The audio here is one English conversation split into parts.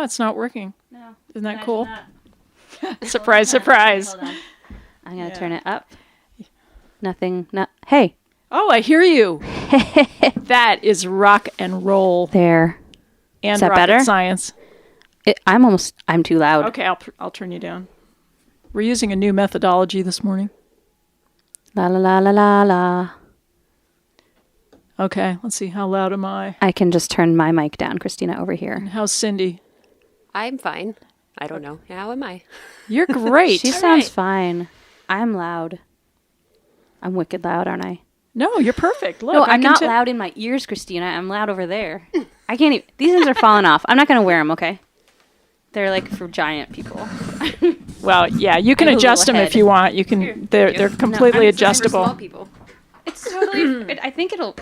it's not working. No. Isn't that cool? Surprise, surprise. Hold on. I'm going to turn it up. Nothing. Hey. Oh, I hear you. That is rock and roll. There. And is that rocket better? Science. I'm too loud. Okay, I'll turn you down. We're using a new methodology this morning. La la la la la la. Okay, let's see. How loud am I? I can just turn my mic down, Christina, over here. And how's Cindy? I'm fine. I don't know. How am I? You're great. She sounds fine. I'm loud. I'm wicked loud, aren't I? No, you're perfect. Look, No, I'm not loud in my ears, Christina. I'm loud over there. I can't even... These things are falling off. I'm not going to wear them, okay? They're like for giant people. Well, yeah, you can adjust them if you want. You can. They're completely adjustable. For small people. It's totally... I think it'll...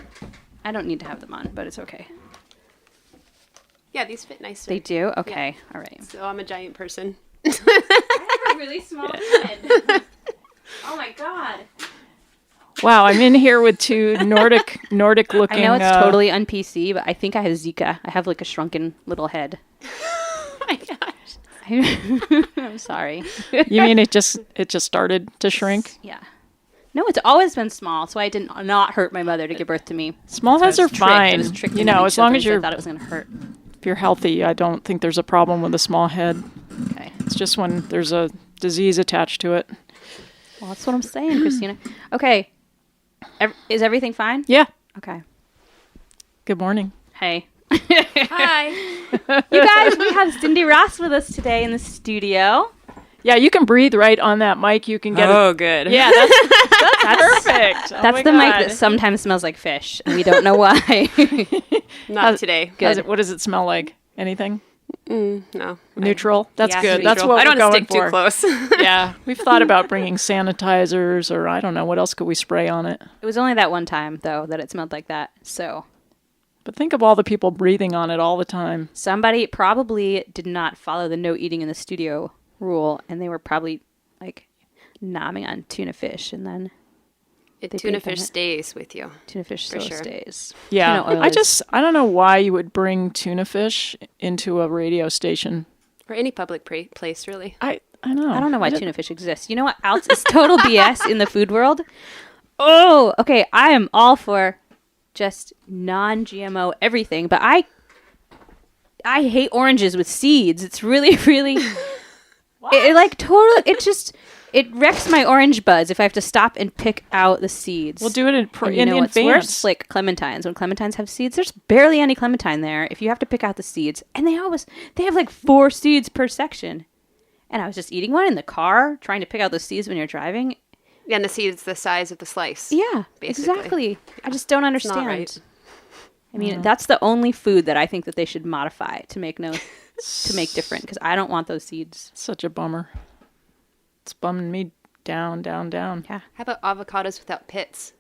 I don't need to have them on, but it's okay. Yeah, these fit nice. They do? Okay. Yeah. All right. So I'm a giant person. I have a really small head. Oh my god. Wow, I'm in here with two Nordic looking. I know it's totally un-PC, but I think I have Zika. I have like a shrunken little head. Oh my gosh. I'm sorry. You mean it just started to shrink? Yeah. No, it's always been small, so I did not hurt my mother to give birth to me. Small heads are fine. You know, as long as I thought it was going to hurt. If you're healthy, I don't think there's a problem with a small head. Okay. It's just when there's a disease attached to it. Well, that's what I'm saying, Christina. Okay. Is everything fine? Yeah. Okay. Good morning. Hey. Hi. You guys, we have Cindy Ross with us today in the studio. Yeah, you can breathe right on that mic. You can get good. Yeah, that's perfect. That's the mic that sometimes smells like fish, and we don't know why. Not today. Good. What does it smell like? Anything? No. Neutral? That's good. Neutral. That's what I don't we're want to going stick too for. close. Yeah, we've thought about bringing sanitizers, or I don't know, what else could we spray on it? It was only that one time, though, that it smelled like that, so... But think of all the people breathing on it all the time. Somebody probably did not follow the no eating in the studio rule, and they were probably, like, nomming on tuna fish, and then... Tuna fish stays with you. Tuna fish for so sure. stays. Yeah, Tuna oil I don't know why you would bring tuna fish into a radio station. Or any public place, really. I know. I don't know why tuna fish exists. You know what else is total BS in the food world? Oh, okay. I am all for just non-GMO everything, but I hate oranges with seeds. It's really, really... It wrecks my orange buds if I have to stop and pick out the seeds. We'll do it in what's advance. worse? Like clementines. When clementines have seeds, there's barely any clementine there. If you have to pick out the seeds, and they have like 4 seeds per section. And I was just eating one in the car, trying to pick out the seeds when you're driving. Yeah, and the seed's the size of the slice. Yeah, basically. exactly. I just don't understand. Not right. I mean, that's the only food that I think that they should modify to make different, because I don't want those seeds. Such a bummer. It's bumming me down. Yeah. How about avocados without pits?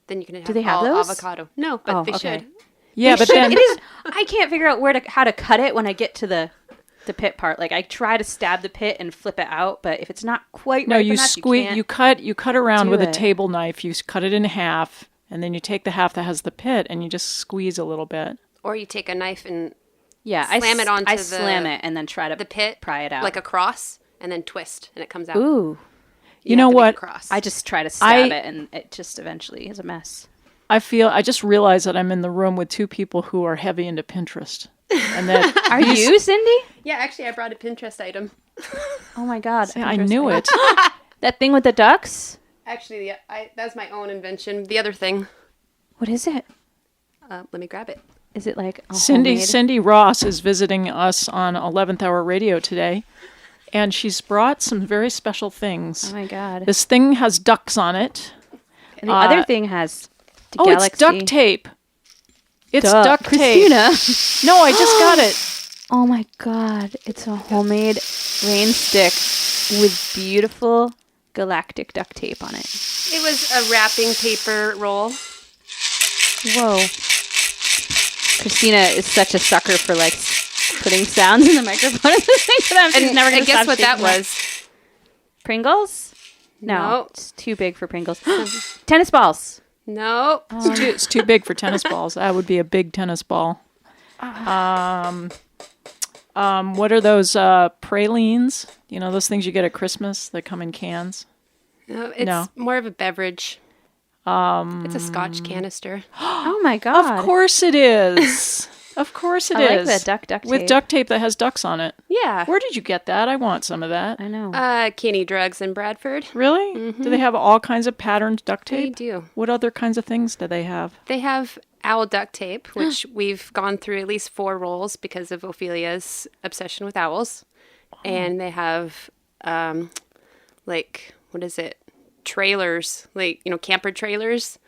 Then you can have Do they have all those? avocado. No, but they should. Yeah, but then... I can't figure out how to cut it when I get to the pit part. Like, I try to stab the pit and flip it out, but if it's not quite No, right you enough, squeeze. You cut around with a it. table knife. You cut it in half, and then you take the half that has the pit, and you just squeeze a little bit. Or you take a knife and slam it onto I slam it and then try to the pit, pry it out. like a cross, and then twist, and it comes out. Ooh. You know what? I just try to stab it, and it just eventually is a mess. I just realized that I'm in the room with two people who are heavy into Pinterest. And that Are you, Cindy? Yeah, actually, I brought a Pinterest item. Oh my God. I knew it. That thing with the ducks? Actually, that's my own invention. The other thing. What is it? Let me grab it. Is it like a Cindy Ross is visiting us on 11th Hour Radio today, and she's brought some very special things. Oh my God. This thing has ducks on it. And the other thing has It's duct tape. It's duct Christina. tape. No, I just got it. Oh my God. It's a homemade rain stick with beautiful galactic duct tape on it. It was a wrapping paper roll. Whoa. Christina is such a sucker for like putting sounds in the microphone. She's never going to guess what that was? Pringles? No. No. It's too big for Pringles. Tennis balls. No. It's too big for tennis balls. That would be a big tennis ball. What are those pralines? You know, those things you get at Christmas that come in cans? No, it's No. more of a beverage. It's a Scotch canister. Oh my god! Of course it is. Of course it I is. like the duct With tape. duct tape that has ducks on it. Yeah. Where did you get that? I want some of that. I know. Kenny Drugs in Bradford. Really? Do they have all kinds of patterned duct They tape? do. What other kinds of things do they have? They have owl duct tape, which we've gone through at least 4 rolls because of Ophelia's obsession with owls. And they have, what is it? Trailers, camper trailers.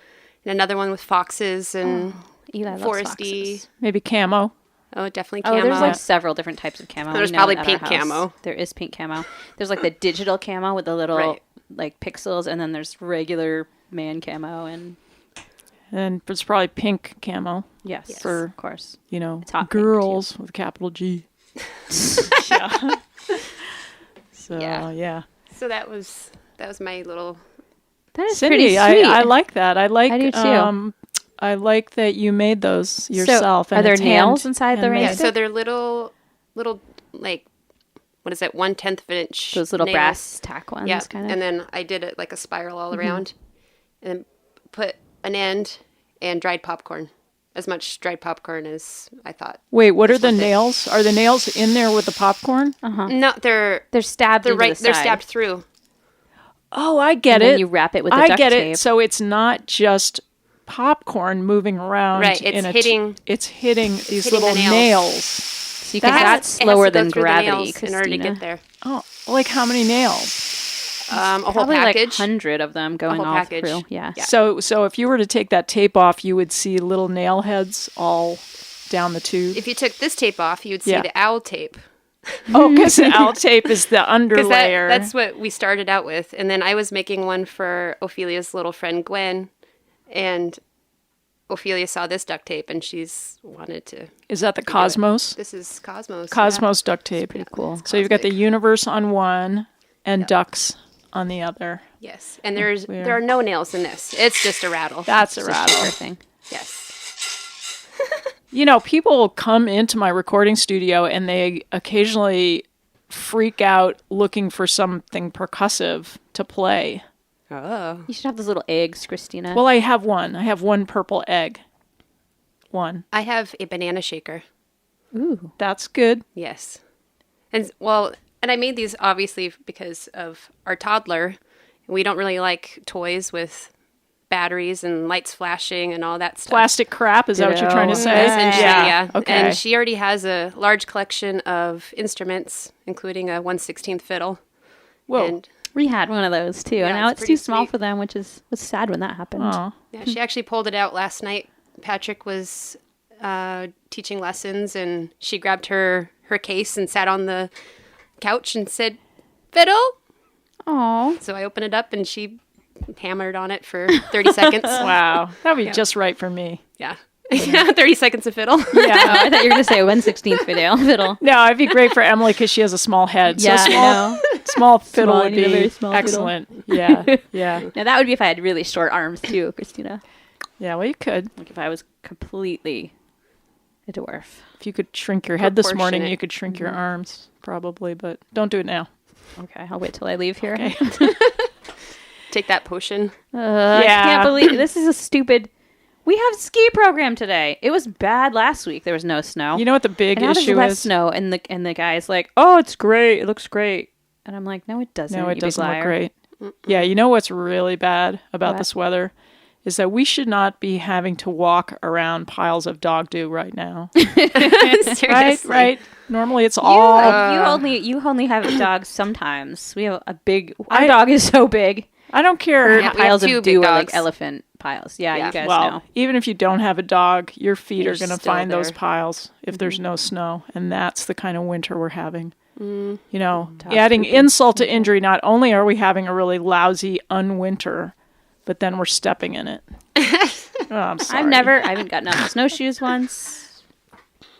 And another one with foxes and Eli loves foresty. foxes. Maybe camo. Oh, definitely Oh, camo. there's like several different types of camo. There's We know probably at our pink house. camo. There is pink camo. There's like the digital camo with the little Right. like pixels, and then there's regular man camo, and And it's probably pink camo yes, For- of course. you know, It's hot pink, girls with a capital G. Yeah. So, Yeah. yeah. So that was my little... That is Cindy, pretty sweet. I like that. I like I do too. I like that you made those yourself. So, and are there it's nails inside the handmade. Yeah, ring? so they're little, like, what is it, 1/10 of an inch Those little nails. brass tack ones, Yeah, kind of. and then I did it like a spiral all around, and then put an end and dried popcorn, as much dried popcorn as I thought. Wait, what are the worth it. nails? Are the nails in there with the popcorn? No, they're stabbed into the they're side. stabbed through. Oh, I get And it. then you wrap it with the I duct get tape. it. So it's not just popcorn moving around. Right, it's hitting- It's hitting these hitting the little nails. nails. So you can That's- that's It has to slower go than through the gravity, nails in order to Christina. get there. Oh, like how many nails? A whole Probably like package. 100 of them going whole all package. through. Yeah. Yeah. So if you were to take that tape off, you would see little nail heads all down the tube. If you took this tape off, you'd see Yeah. the owl tape. Oh, because the owl tape is the Because underlayer. that's what we started out with. And then I was making one for Ophelia's little friend Gwen. And Ophelia saw this duct tape and she's wanted to... Is that the Cosmos? This is Cosmos. Cosmos duct tape. Pretty cool. So you've got the Cosmic. universe on one and ducks on the other. Yeah. Yes. And there are no nails in this. It's just a rattle. That's a It's a rattle. sugar thing. Yes. You know, people come into my recording studio and they occasionally freak out looking for something percussive to play. Oh. You should have those little eggs, Christina. Well, I have one. I have one purple egg. One. I have a banana shaker. Ooh. That's good. Yes. And I made these obviously because of our toddler. We don't really like toys with batteries and lights flashing and all that stuff. Plastic crap, is that what you're trying to Ditto. say? Essentially, yeah. Okay. And she already has a large collection of instruments, including a 1/16 fiddle. Whoa. And We had one of those too, and now it's it's pretty too small sweet. for them, which was sad when that happened. Aw. yeah, she actually pulled it out last night. Patrick was teaching lessons, and she grabbed her case and sat on the couch and said, "Fiddle." Aw. So I opened it up, and she hammered on it for 30 seconds. Wow. That would be just right for me. Yeah. Yeah, 30 seconds of fiddle. Yeah. I thought you were going to say 1/16 fiddle. No, it'd be great for Emily because she has a small head. Yeah, so I know. small fiddle Small, would you need a be very small fiddle. excellent. Yeah, yeah. Now that would be if I had really short arms too, Christina. Yeah, well, you could. Like if I was completely a dwarf. If you could shrink your head this morning, Proportionate. you could shrink your arms, probably, but don't do it now. Okay, I'll wait till I leave here. Okay. Take that potion. I can't believe this is a stupid. We have ski program today. It was bad last week. There was no snow. You know what the big and now there's issue less is? snow, and the guy's like, "Oh, it's great. It looks great." And I'm like, "No, it doesn't. No, you it big doesn't look liar." great. Yeah, you know what's really bad about What? this weather? Is that we should not be having to walk around piles of dog do right now. Seriously. Right? Normally it's all... You only have dogs sometimes. We have a big. Our I- dog is so big. I don't care. Yeah, we have Piles two of big dew are like dogs. elephant piles. Yeah, Yeah. you guys Well, know. even if you don't have a dog, your feet You're are going to still find those there. piles if there's no snow. And that's the kind of winter we're having. You know, Dogs adding pooping. insult to injury, not only are we having a really lousy unwinter, but then we're stepping in it. Oh, I'm sorry. I haven't gotten out of snowshoes once.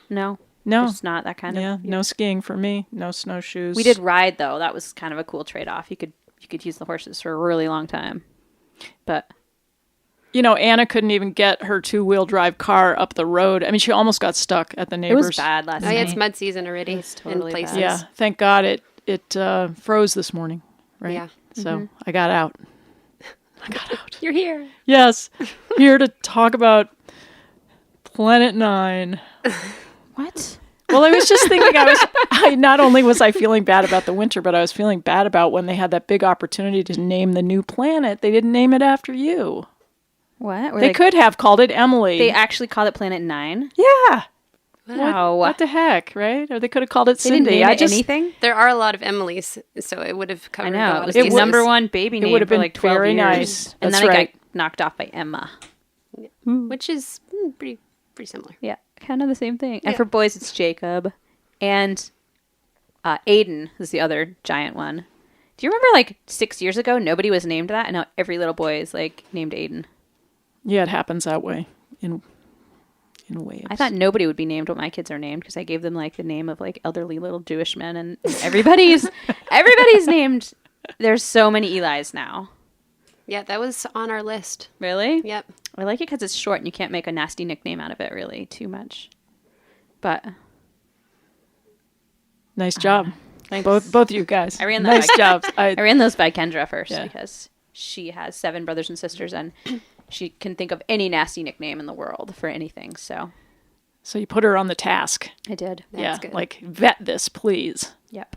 No, No. it's not that kind Yeah, of. no skiing for me. No snowshoes. We did ride though. That was kind of a cool trade off. You could use the horses for a really long time, but Anna couldn't even get her 2-wheel drive car up the road. I mean, she almost got stuck at the It neighbors. was bad last Oh, night. yeah, it's mud season already totally in places. bad. Yeah, thank God it froze this morning, right? Yeah. So I got out. You're here. Yes, here to talk about Planet 9. What? Well, I was just thinking, not only was I feeling bad about the winter, but I was feeling bad about when they had that big opportunity to name the new planet. They didn't name it after you. What? They could have called it Emily. They actually called it Planet 9? Yeah. Wow. What the heck, right? Or they could have called it They Cindy. didn't name it anything? There are a lot of Emilys, so it would have I covered a know. lot It was of the bases. number one baby name would have for been like 12 very years. nice. And That's then right. it got knocked off by Emma. Which is pretty similar. Yeah, kind of the same thing. And Yeah. for boys, it's Jacob. And Aiden is the other giant one. Do you remember like 6 years ago, nobody was named that? And now every little boy is like named Aiden. Yeah, it happens that way in waves. I thought nobody would be named what my kids are named because I gave them like the name of like elderly little Jewish men, and everybody's named. There's so many Eli's now. Yeah, that was on our list. Really? Yep. I like it because it's short and you can't make a nasty nickname out of it really too much. But Nice job. thanks. Both you guys. I ran that nice by- jobs. I ran those by Kendra first Yeah. because she has 7 brothers and sisters and she can think of any nasty nickname in the world for anything. So So you put her on the task. I did. Yeah, good. like vet this, please. Yep.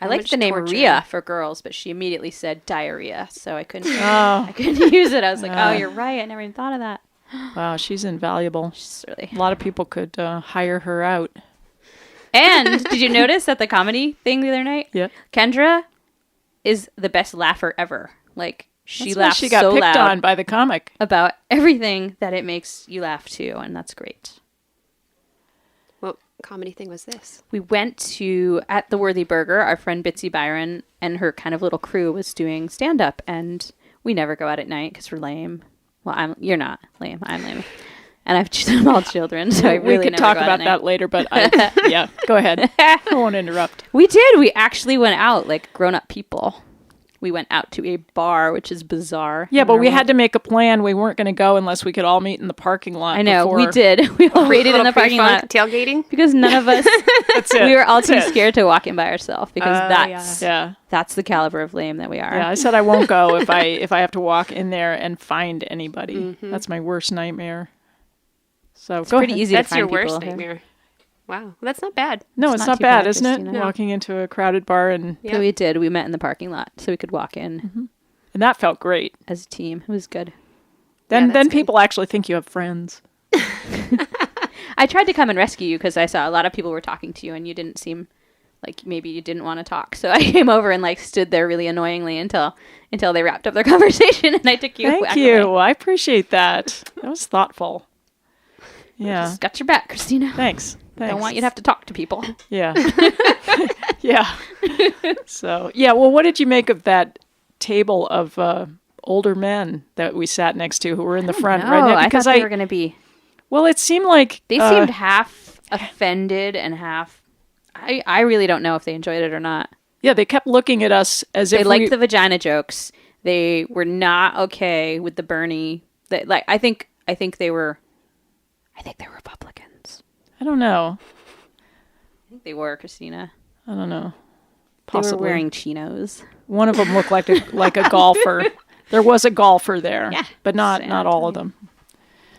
I How liked much the name torture. Rhea for girls, but she immediately said diarrhea, so I couldn't. Oh, I couldn't use it. I was like, "Oh, you're right. I never even thought of that." wow, she's invaluable. Just really. A lot of people could hire her out. And did you notice at the comedy thing the other night? Yeah. Kendra is the best laugher ever. Like she That's why laughs she got so picked loud on by the comic. about everything that it makes you laugh too, and that's great. What comedy thing was this? We went to at the Worthy Burger. Our friend Bitsy Byron and her kind of little crew was doing stand up, and we never go out at night because we're lame. Well, you're not lame. I'm lame, and I have small children, so I really we could never talk go out about at that night. later, but yeah, go ahead. I won't interrupt. We did. We actually went out like grown up people. We went out to a bar, which is bizarre. Yeah, but we Normal. had to make a plan. We weren't going to go unless we could all meet in the parking lot. I know, before. we did. We all waited in the parking Pre-funk lot tailgating. because none of us. That's it. We were all That's too it. scared to walk in by ourselves because Yeah. that's the caliber of lame that we are. Yeah, I said I won't go if I have to walk in there and find anybody. That's my worst nightmare. So It's go pretty ahead. easy That's to find your people worst here. nightmare. Wow, well, that's not bad. No, It's it's not not too bad, bad, isn't it? Christina. Walking into a crowded bar and Yeah. So we did. We met in the parking lot so we could walk in that felt great. as a team. It was good. Then that's then good. people actually think you have friends. I tried to come and rescue you because I saw a lot of people were talking to you and you didn't seem like maybe you didn't want to talk. So I came over and like stood there really annoyingly until they wrapped up their conversation and I took you. Thank back you. away. I appreciate that. That was thoughtful. Yeah. Just got your back, Christina. Thanks. Don't want you to have to talk to people. Yeah. Yeah. So, yeah, well, what did you make of that table of older men that we sat next to who were in the front No, right now? I thought they were going to be. Well, it seemed like They seemed half offended and half. I really don't know if they enjoyed it or not. yeah, they kept looking at us as They if liked the vagina jokes. They were not okay with the Bernie. I think they were. I think they're Republicans. I don't know. I think they were, Christina. I don't know. They Possibly. were wearing chinos. One of them looked like a golfer. There was a golfer there, Yeah. but not San all of them.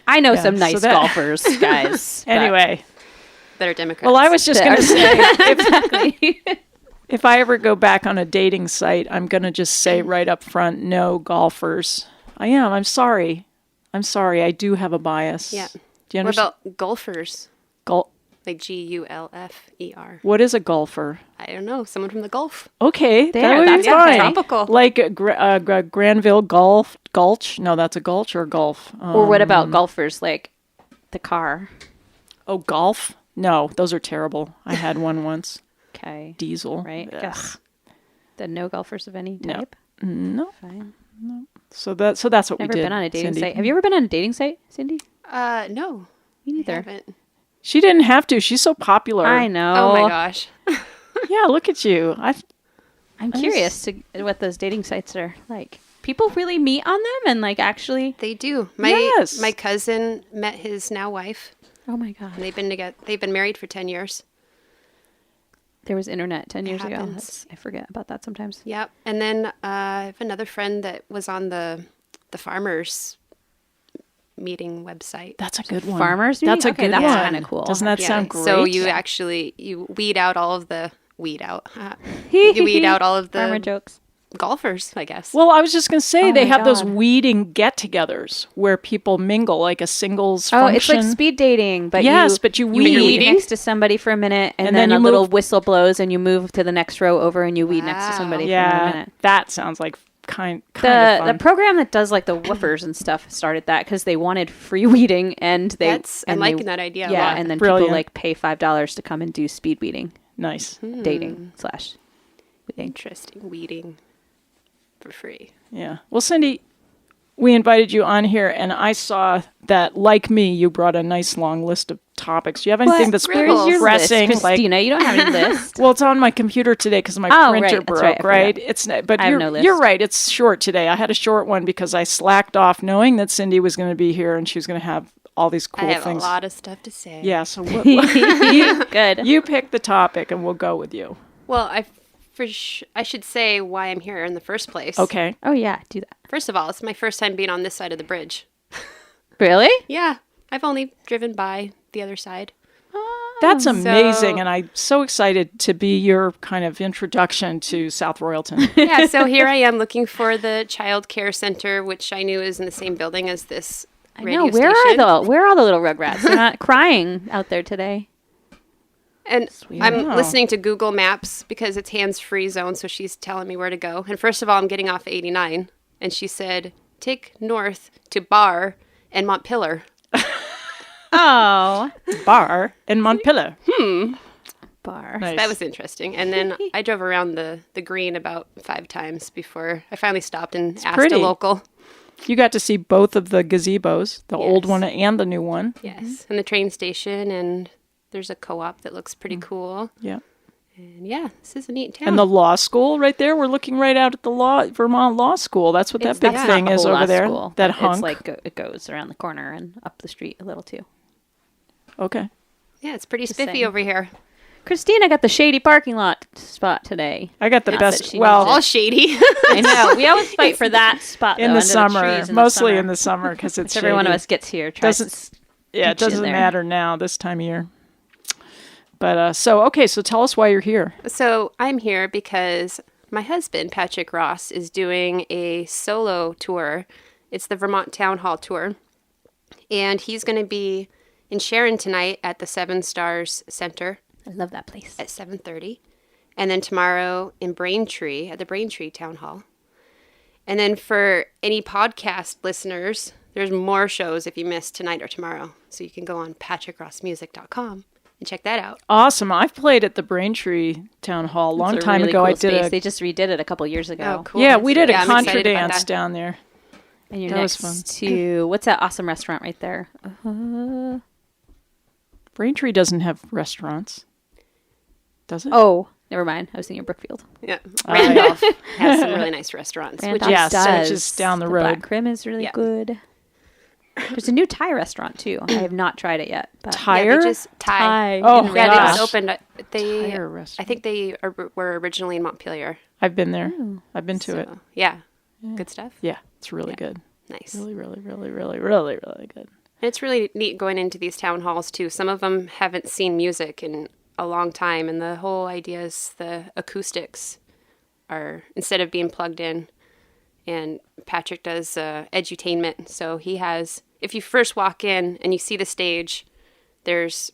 I know Yeah, some so nice that- golfers, guys. but- Anyway, That are Democrats. well, I was just going to say, exactly. if I ever go back on a dating site, I'm going to just say right up front, no golfers. I am. I'm sorry. I do have a bias. Yeah. Do you What understand? about golfers? Like Gulfer. What is a golfer? I don't know. Someone from the Gulf. Okay, There, that would that's be fine. tropical. Like Granville Gulch. No, that's a gulch or golf. Or what about golfers like the car? Oh, golf? No, those are terrible. I had one once. Okay. Diesel. Right. Ugh. Guess. The no golfers of any No. type. No. Fine. So that's what Never we did. been on a dating Cindy. site. Have you ever been on a dating site, Cindy? No. Me I neither. haven't. She didn't have to. She's so popular. I know. Oh my gosh. Yeah, look at you. I'm curious to what those dating sites are like. people really meet on them and like actually? They do. Yes. My cousin met his now wife. Oh my God. And they've been married for 10 years. There was internet 10 years ago. happens. I forget about that sometimes. Yep. And then I have another friend that was on the farmers meeting website. That's a good one. Farmers That's a meeting? Okay, good that's one. kinda cool. Doesn't that Yeah, sound great? So you weed out all of the you weed out all of Farmer the jokes. golfers, I guess. Well, I was just going to say Oh they my have those God. weeding get-togethers where people mingle, like a singles Oh, function. it's like speed dating, but Yes, but you weed. weed next to somebody for a minute, and, And then then a you little move- whistle blows, and you move to the next row over, and you weed next to Wow. somebody for a Yeah, minute. that sounds like kind of The fun. program that does like the woofers and stuff started that because they wanted free weeding, and I'm they liking that idea a Yeah, lot. and then Brilliant. people like pay $5 to come and do speed weeding, Nice. dating / weeding. Interesting. Weeding for free. Yeah. Well, Cindy, we invited you on here, and I saw that, like me, you brought a nice long list of topics. Do you have anything that's Where's your pressing? list, Christina? You don't have any list. Well, it's on my computer today because my Oh, printer right. That's broke. right. I Right? forgot. It's not, but I have you're, no list. you're right. It's short today. I had a short one because I slacked off knowing that Cindy was going to be here and she was going to have all these cool I have things. a lot of stuff to say. Yeah. So Good. you pick the topic and we'll go with you. Well, I should say why I'm here in the first place. Okay. Oh yeah, do that. First of all, it's my first time being on this side of the bridge. Really? Yeah. I've only driven by the other side. That's amazing, So- and I'm so excited to be your kind of introduction to South Royalton. Yeah, so here I am looking for the child care center, which I knew is in the same building as this I radio know. Where station. are all the little rugrats? They're not crying out there today. And I'm Wow. listening to Google Maps because it's hands-free zone, so she's telling me where to go. And first of all, I'm getting off 89, and she said, take north to Bar and Montpelier. Oh, Bar in Montpelier. bar. Nice. That was interesting. And then I drove around the green about 5 times before I finally stopped and asked pretty. a local. You got to see both of the gazebos, the old Yes. one and the new one. Yes, and the train station, and there's a co-op that looks pretty cool. Yeah. And yeah, this is a neat town. And the law school right there. We're looking right out at the Vermont Law School. That's what that big That's thing not the is whole over law there. school. That It's hunk. like it goes around the corner and up the street a little too. Okay. Yeah, it's pretty Just spiffy saying. over here. Christina got the shady parking lot spot today. I got the Not best. that she Well, needs All shady. I know. We always fight for that spot in though, the under summer, trees in mostly the in the summer because it's Every one of shady. us gets here. Tries to Doesn't- Yeah, it scooch in doesn't there. matter now this time of year. But so tell us why you're here. So I'm here because my husband, Patrick Ross, is doing a solo tour. It's the Vermont Town Hall Tour. And he's going to be in Sharon tonight at the Seven Stars Center I love that place. at 7:30. And then tomorrow in Braintree at the Braintree Town Hall. And then for any podcast listeners, there's more shows if you missed tonight or tomorrow. So you can go on patrickrossmusic.com and check that out. Awesome. I've played at the Braintree Town Hall a long It's a time really ago. cool I did space. a They just redid it a couple years ago. Oh, cool. yeah, we did a I'm contra excited about dance that. down there. And you're That was next to what's that awesome restaurant right there? Braintree doesn't have restaurants, does it? Oh, never mind. I was thinking Brookfield. Yeah, Randolph has some really nice restaurants. Which Randolph yes, does. which is down the Black road. Crib is really Yeah. good. There's a new Thai restaurant too. I have not tried it yet. But Thai? yeah, they just Thai. Oh, in Yeah, they gosh. just opened. They, Tire restaurant. I think they were originally in Montpelier. I've been there. I've been to it. So, yeah, good stuff. Yeah, it's really good. Nice. Really, really, really, really, really, really good. And it's really neat going into these town halls too. Some of them haven't seen music in a long time, and the whole idea is the acoustics are instead of being plugged in. And Patrick does edutainment, so he has. If you first walk in and you see the stage, there's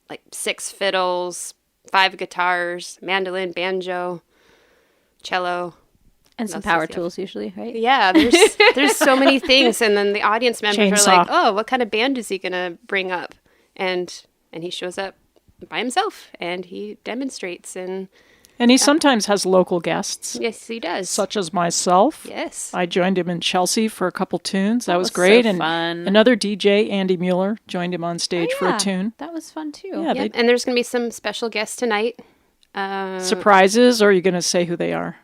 like 6 fiddles, 5 guitars, mandolin, banjo, cello. and some That's power just- yeah. tools usually, right? Yeah, there's so many things, and then the audience members Chainsaw. are like, "Oh, what kind of band is he gonna bring up?" And he shows up by himself, and he demonstrates, and And he sometimes has local guests, yes, he does. such as myself. Yes, I joined him in Chelsea for a couple tunes. That was was great. so And fun. another DJ, Andy Mueller, joined him on stage for a tune. That was fun too. Yeah, yep. And there's gonna be some special guests tonight. Surprises, or are you going to say who they are?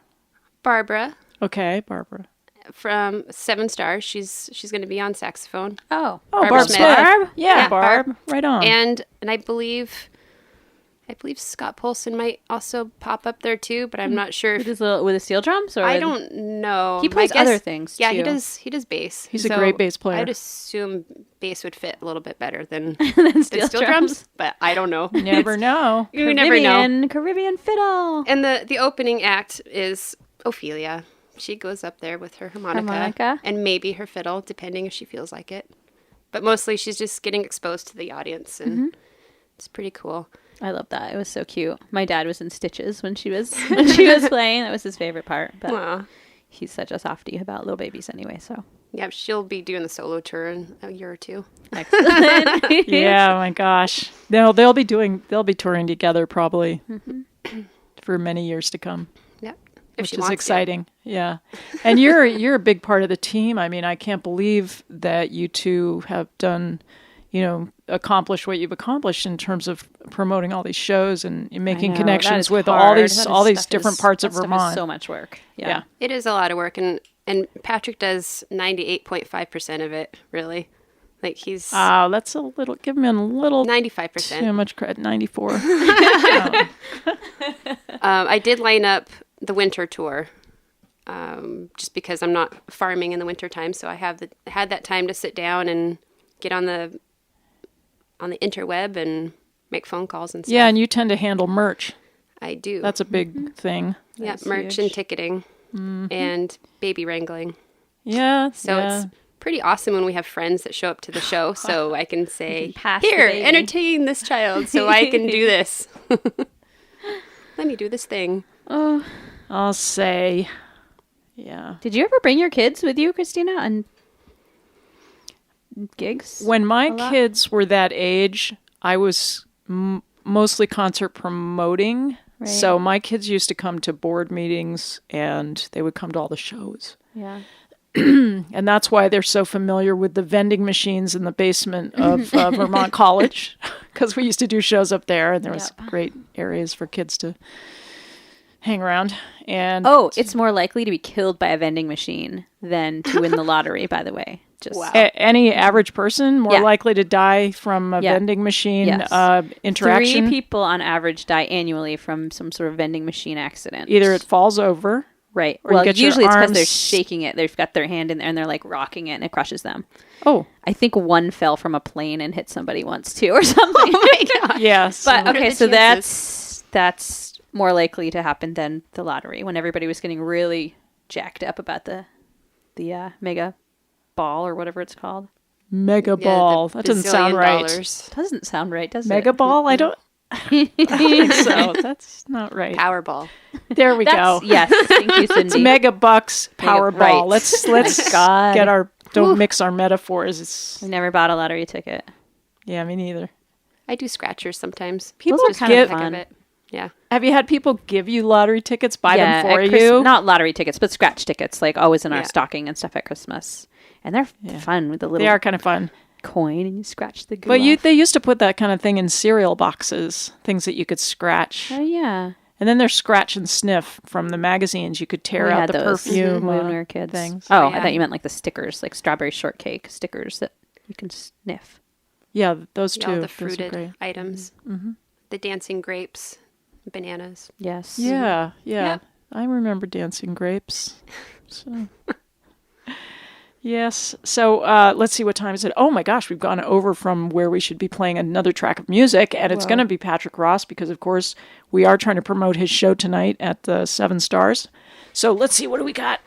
Barbara Okay, Barbara. from 7 Stars. She's going to be on saxophone. Oh, Barb Smith. Barb? Yeah, Yeah, Barb. Barb. Right on. And I believe Scott Polson might also pop up there too, but I'm not sure if with the steel drums, or I don't know. He plays My guess- other things, Yeah, too. he does bass. He's a great bass player. I'd assume bass would fit a little bit better than steel steel drums, but I don't know. Never know. You never know. Caribbean fiddle. And the opening act is Ophelia. She goes up there with her harmonica and maybe her fiddle, depending if she feels like it. But mostly she's just getting exposed to the audience, and it's pretty cool. I love that. It was so cute. My dad was in stitches when she was playing. That was his favorite part. But Aw. he's such a softie about little babies anyway. So Yeah, she'll be doing the solo tour in a year or two. excellent. Yeah, my gosh. They'll be touring together probably for many years to come. Yep. Which is exciting. Yeah. And you're a big part of the team. I mean, I can't believe that you two have done, accomplished what you've accomplished in terms of promoting all these shows and making connections with all these different parts of Vermont. So much work. Yeah. It is a lot of work, and Patrick does 98.5% of it, really. Like he's That's a little, give him a little 95%. too much credit, 94. I did line up the winter tour, just because I'm not farming in the winter time, so I had that time to sit down and get on the interweb and make phone calls and stuff. Yeah, and you tend to handle merch. I do. That's a big thing. Yeah, That's merch huge. and ticketing and baby wrangling. Yeah. So it's pretty awesome when we have friends that show up to the show, so I can say, pass the "Here, baby." entertain this child, so I can do this. Let me do this thing." Oh, I'll say, yeah. did you ever bring your kids with you, Christina, on gigs? When my lot? kids were that age, I was mostly concert promoting. Right. So my kids used to come to board meetings and they would come to all the shows. Yeah. And that's why they're so familiar with the vending machines in the basement of Vermont College, because we used to do shows up there and there was great areas for kids to hang around. And It's more likely to be killed by a vending machine than to win the lottery, by the way. Just Wow. Any average person more likely to die from a vending machine interaction? 3 people on average die annually from some sort of vending machine accident. Either it falls over. Right. Or you Well, get your usually it's because they're arms- shaking it. They've got their hand in there and they're like rocking it and it crushes them. Oh, I think one fell from a plane and hit somebody once too or something. Oh my god! yes. But What are okay, the so chances? that's more likely to happen than the lottery when everybody was getting really jacked up about the mega ball or whatever it's called. Mega ball. That doesn't sound right. Doesn't sound right, does Mega it? ball? I don't think so. That's not right. Powerball. There we go. Yes, thank you, Cindy. It's Mega Bucks Powerball. right. Let's God. get our don't mix our metaphors. It's I never bought a lottery ticket. yeah, me neither. I do scratchers sometimes. People Just are for the give- heck of fun. it. Yeah. Have you had people give you lottery tickets, buy them for at you? Not lottery tickets, but scratch tickets, like always in our Yeah. stocking and stuff at Christmas. And they're fun with the little They are kind of fun. coin and you scratch the goo But off. they used to put that kind of thing in cereal boxes, things that you could scratch. Oh, yeah. And then there's scratch and sniff from the magazines. You could tear We out had the those perfume when we were kids. things. Oh, Yeah. I thought you meant like the stickers, like strawberry shortcake stickers that you can sniff. Yeah, those Yeah, two. all the Those are fruited great. items. Mm-hmm. The dancing grapes, bananas. Yes. Yeah, yeah. Yep. I remember dancing grapes. So yes. So let's see, what time is it? Oh my gosh, we've gone over from where we should be playing another track of music, and it's going to be Patrick Ross because, of course, we are trying to promote his show tonight at the 7 Stars. So let's see, what do we got?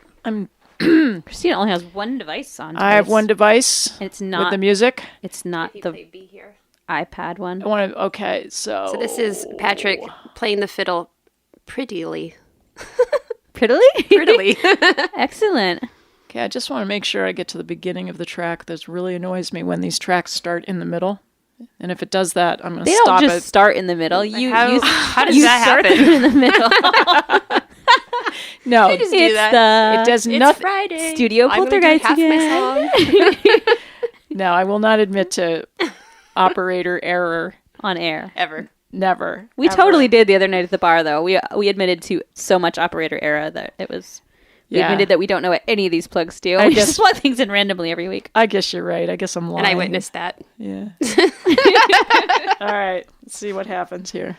Christina only has one device on. I have one device It's with not the music. It's not the Be here. iPad one. I want to. Okay, so So this is Patrick playing the fiddle prettily. Prettily? Prettily. Excellent. Okay, I just want to make sure I get to the beginning of the track. This really annoys me when these tracks start in the middle. And if it does that, I'm going to They stop don't just it. start in the middle. How does you that start happen? them in the middle. No, just do It's that. it does It's nothing. Friday. Studio I'm gonna do Poltergeist half my again. song. No, I will not admit to operator error. on air. Ever. Never. We ever. totally did the other night at the bar, though. We admitted to so much operator error that it was We admitted that we don't know what any of these plugs do. I We guess- just plug things in randomly every week. I guess you're right. I guess I'm lying. And I witnessed that. Yeah. All right. Let's see what happens here.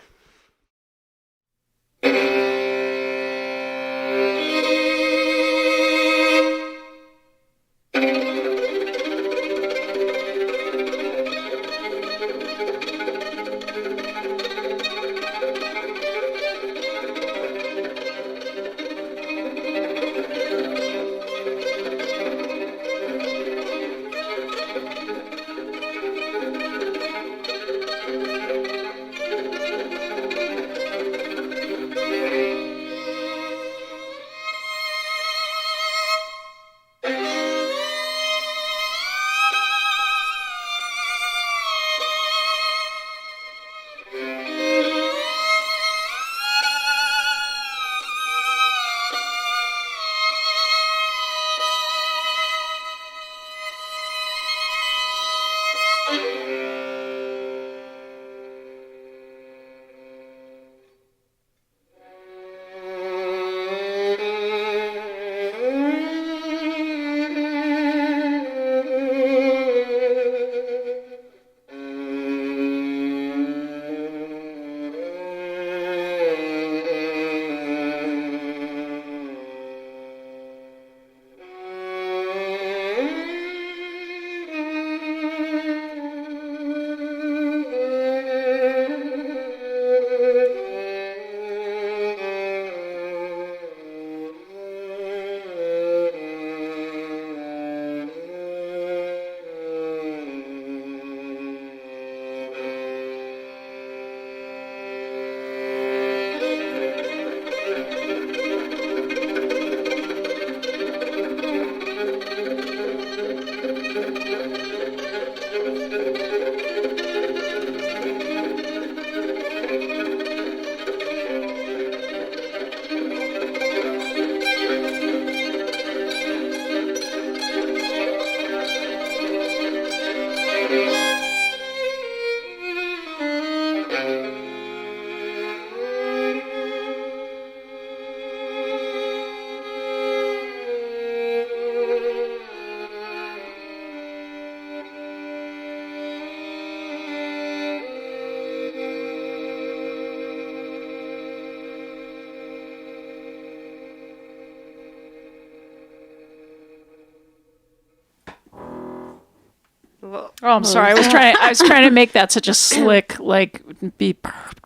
Well, Oh, I'm sorry. I was trying to make that such a slick, like,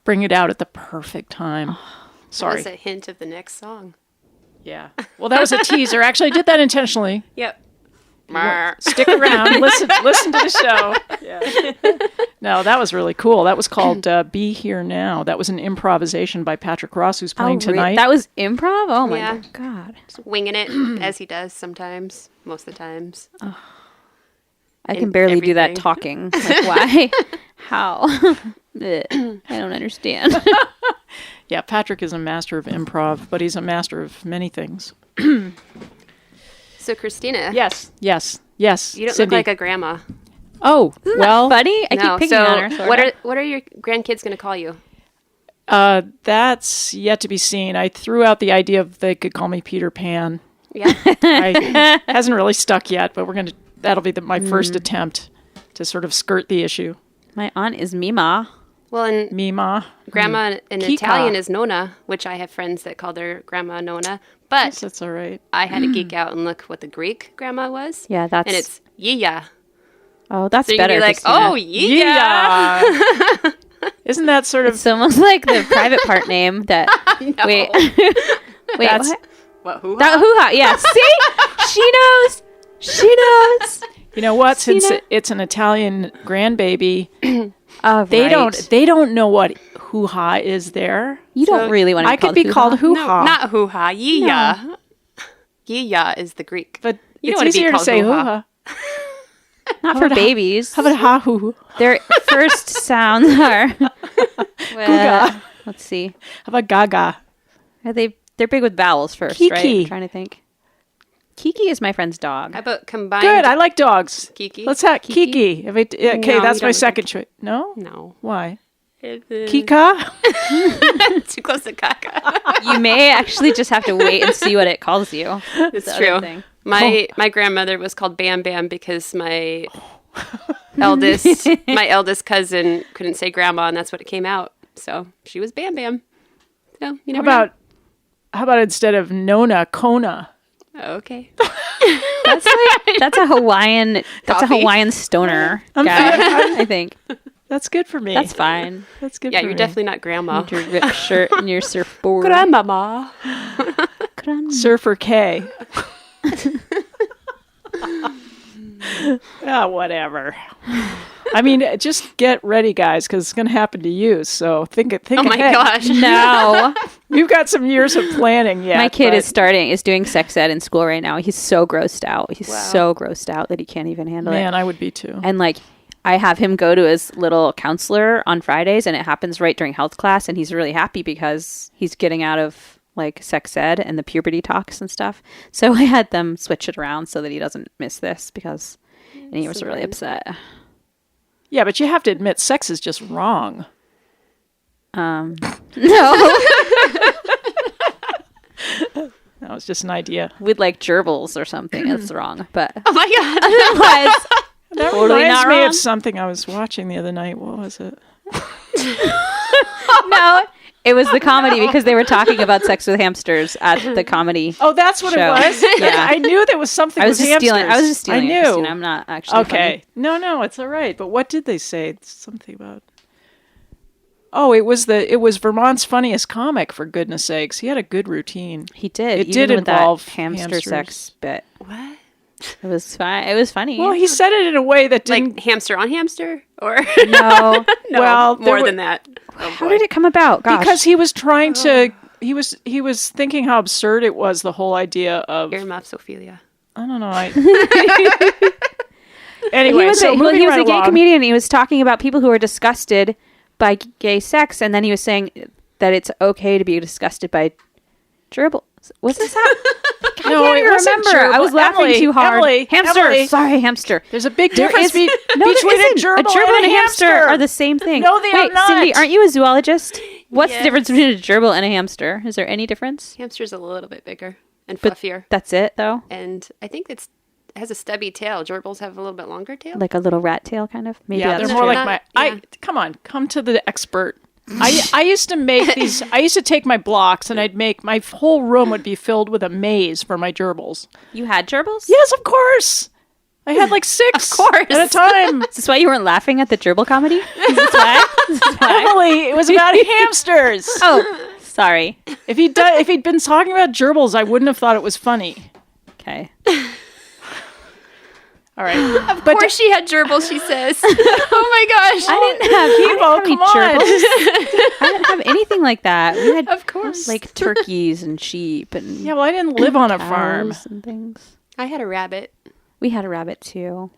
bring it out at the perfect time. Sorry. that's a hint of the next song. Yeah. Well, that was a teaser. Actually, I did that intentionally. Yep. Stick around. Listen to the show. Yeah. No, that was really cool. That was called Be Here Now. That was an improvisation by Patrick Ross, who's playing tonight. That was improv? Oh my Yeah. God. Just winging it as he does sometimes, most of the times. I can in barely do that everything. talking. Like, why? How? I don't understand. Yeah, Patrick is a master of improv, but he's a master of many things. So, Christina. Yes. You don't Cindy. look like a grandma. Oh, well, Buddy? I No. keep picking So, on her. sorta. what are your grandkids going to call you? that's yet to be seen. I threw out the idea of they could call me Peter Pan. Yeah. Hasn't really stuck yet, but that'll be my first attempt to sort of skirt the issue. My aunt is Mima. Well, and Mima. grandma in Kika. Italian is Nonna, which I have friends that call their grandma Nonna. But That's all right. I had to geek out and look what the Greek grandma was. Yeah, that's... And it's Yia. Oh, that's So you can better. be like, Christina. oh, Yia. Isn't that sort of... It's almost like the private part name that... No. Wait. Wait, That's- what? What, who? That hoo-ha. Yeah, see? She knows. She knows. You know what? Since Christina? it's an Italian grandbaby, Oh, they right. don't know what hoo-ha is there. You don't really want to I be could be called No, hoo-ha. not hoo-ha. Yia. Yia is the Greek. But You it's don't wanna be easier to called say hoo-ha. hoo-ha. Not for babies. How about ha-hoo? Their first sounds are... Guga. Let's see. How about gaga? Are they're big with vowels first, right? Kiki. I'm trying to think. Kiki is my friend's dog. How about combined? Good. I like dogs. Kiki? Let's have Kiki. Okay, No, that's you my don't second choice. No? No. Why? Kika? Too close to caca. You may actually just have to wait and see what it calls you. It's true. My grandmother was called Bam Bam because my eldest cousin couldn't say grandma, and that's what it came out. So she was Bam Bam. So you know. How about instead of Nona, Kona? Okay. That's a Hawaiian. That's a Coffee. Hawaiian stoner guy. I think That's good for me. that's fine. That's good Yeah, for you're me. definitely not grandma. Your ripped shirt and your surfboard. Grandmama. Surfer K. Whatever. I mean, just get ready, guys, because it's going to happen to you. So think Oh my ahead. gosh. No, You've got some years of planning yet. my kid but is doing sex ed in school right now. He's so grossed out. He's Wow. so grossed out that he can't even handle it. Man, I would be too. And like, I have him go to his little counselor on Fridays, and it happens right during health class, and he's really happy because he's getting out of like sex ed and the puberty talks and stuff. So I had them switch it around so that he doesn't miss this and he was really upset. Yeah, but you have to admit, sex is just wrong. No, That was just an idea. with like gerbils or something, it's wrong. But Oh my god. otherwise, That Totally reminds not me wrong. of something I was watching the other night. What was it? no, it was the comedy because they were talking about sex with hamsters at the comedy. Oh, that's what Show. it was? Yeah. I knew there was something I was with just stealing. hamsters. I was just stealing. I it, knew. Christina. I'm not actually. Okay. No, it's all right. But what did they say? It's something about... Oh, it was Vermont's funniest comic, for goodness sakes. He had a good routine. He did. It even did with involve that hamster hamsters. sex bit. What? It was fine. It was funny. Well, he said it in a way that didn't... Like hamster on hamster? Or no. no, Well, there more were- than that. Oh, How boy. did it come about? Gosh. Because he was trying to... He was thinking how absurd it was, the whole idea of... Earmuffs, Ophelia. I don't know. Anyway, he was, so he moving was right a gay along. comedian. He was talking about people who are disgusted by gay sex, and then he was saying that it's okay to be disgusted by gerbils. Was this how? I No, can't it even wasn't remember. I was gerbil. laughing Emily, too hard. Emily, hamster. Emily. Sorry, hamster. There's a big There difference is- between no, there a isn't. gerbil and a hamster are the same thing. No, they are Wait, not. Cindy, aren't you a zoologist? What's the Yes. difference between a gerbil and a hamster? Is there any difference? Hamster's a little bit bigger and But fluffier. that's it, though? And I think it has a stubby tail. Gerbils have a little bit longer tail. Like a little rat tail, kind of? Maybe Yeah, that's they're more true. like Yeah. come to the expert. I used to make these. I used to take my blocks and I'd make my whole room would be filled with a maze for my gerbils. You had gerbils? Yes, of course. I had like 6 Of course. at a time. Is this why you weren't laughing at the gerbil comedy? Is this why? Is this why? Emily, it was about hamsters. Oh, sorry. If he'd been talking about gerbils, I wouldn't have thought it was funny. Okay. All right, Of course she had gerbils, she says. Oh my gosh. I didn't have any come on. gerbils. I didn't have anything like that. We had Of course. like turkeys and sheep and Yeah, well, I didn't live on a farm. cows and things. I had a rabbit. We had a rabbit too.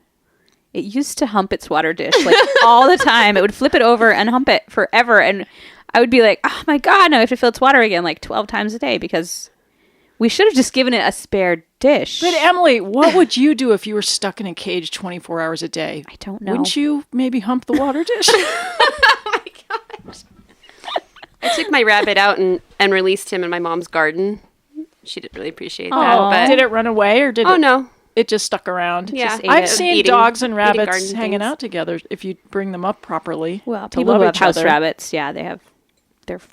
It used to hump its water dish like all the time. It would flip it over and hump it forever, and I would be like, "Oh my god, now I have to fill its water again like 12 times a day because we should have just given it a spare dish." But Emily, what would you do if you were stuck in a cage 24 hours a day? I don't know. Wouldn't you maybe hump the water dish? I took my rabbit out and released him in my mom's garden. She didn't really appreciate Oh, that. But did it run away or did Oh it? no. It just stuck around. Yeah. Just ate I've it. seen Eating- dogs and eating rabbits garden hanging things. out together if you bring them up properly. Well, to people love who have each house other. rabbits, yeah, they're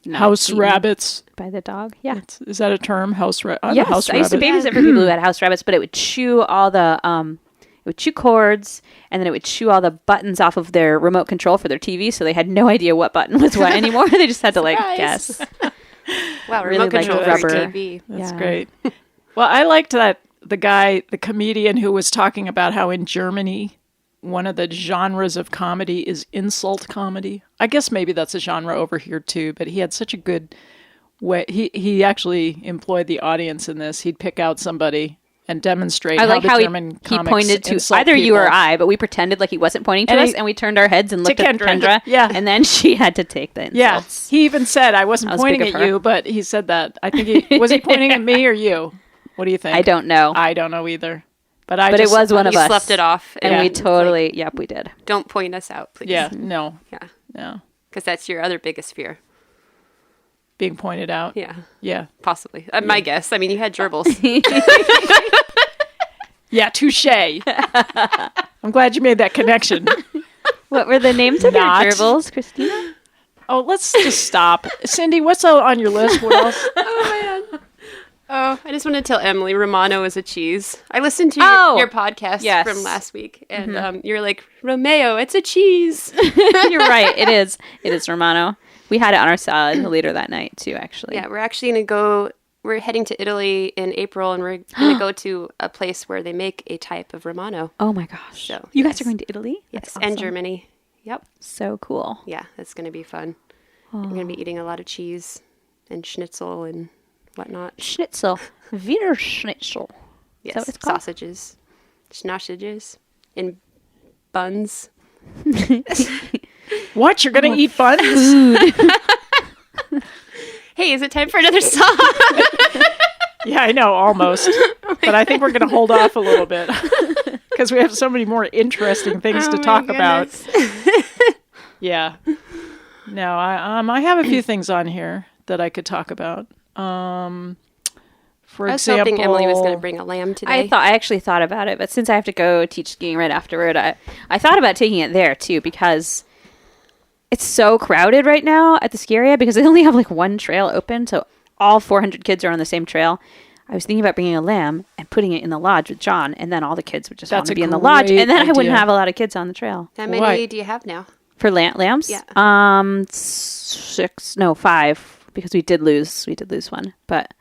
not House eaten rabbits. by the dog. Yeah. Is that a term? House rabbit. Yes, House I used to rabbit. babysit for people who had house rabbits, but it would chew all the it would chew cords, and then it would chew all the buttons off of their remote control for their TV, so they had no idea what button was what anymore. They just had to like Surprise. guess. Wow, Really remote like control rubber. for TV. That's Yeah. great. Well, I liked that the comedian who was talking about how in Germany, one of the genres of comedy is insult comedy. I guess maybe that's a genre over here too, but he had such a good way. He actually employed the audience in this. He'd pick out somebody and demonstrate I like the how German he comics pointed to insult either you or people. I, but we pretended like he wasn't pointing to And us, he- and we turned our heads and looked at Kendra. Kendra. Yeah. And then she had to take the Yeah, insults. he even said I wasn't That was pointing big at of her. you, but he said that. I think was he pointing at me or you? What do you think? I don't know. I don't know either. But It was one of You us. slept it off. and Yeah. we totally, yep, we did. Don't point us out, please. Yeah, no, Yeah. no. Because that's your other biggest fear. Being pointed out. Yeah. Yeah. Possibly. My guess. I mean, you had gerbils. Yeah, touche. I'm glad you made that connection. What were the names of your Not. gerbils, Christina? Oh, let's just stop. Cindy, what's on your list? What else? Oh, man. Oh, I just want to tell Emily Romano is a cheese. I listened to your podcast from last week, and you're like, Romeo, it's a cheese. You're right. It is. It is Romano. We had it on our salad later that night, too, actually. Yeah, we're actually going to go... We're heading to Italy in April, and we're going to go to a place where they make a type of Romano. Oh, my gosh. So, you guys are going to Italy? Yes, That's and awesome. Germany. Yep. So cool. Yeah, that's going to be fun. I'm going to be eating a lot of cheese and schnitzel and whatnot. Schnitzel. Wiener Schnitzel. Yes, Is that what it's called? sausages. Sausages in buns. What? You're going to eat buns? Hey, is it time for another song? Yeah, I know, almost. But I think we're going to hold off a little bit because we have so many more interesting things to talk about. Yeah. No, I have a few things on here that I could talk about. For I was example, hoping Emily was going to bring a lamb today. I actually thought about it, but since I have to go teach skiing right afterward, I thought about taking it there too because it's so crowded right now at the ski area because they only have like one trail open, so all 400 kids are on the same trail. I was thinking about bringing a lamb and putting it in the lodge with John, and then all the kids would just want to be in the lodge, and then I wouldn't have a lot of kids on the trail. How many do you have now? For lambs? Yeah. 5, because we did lose one, but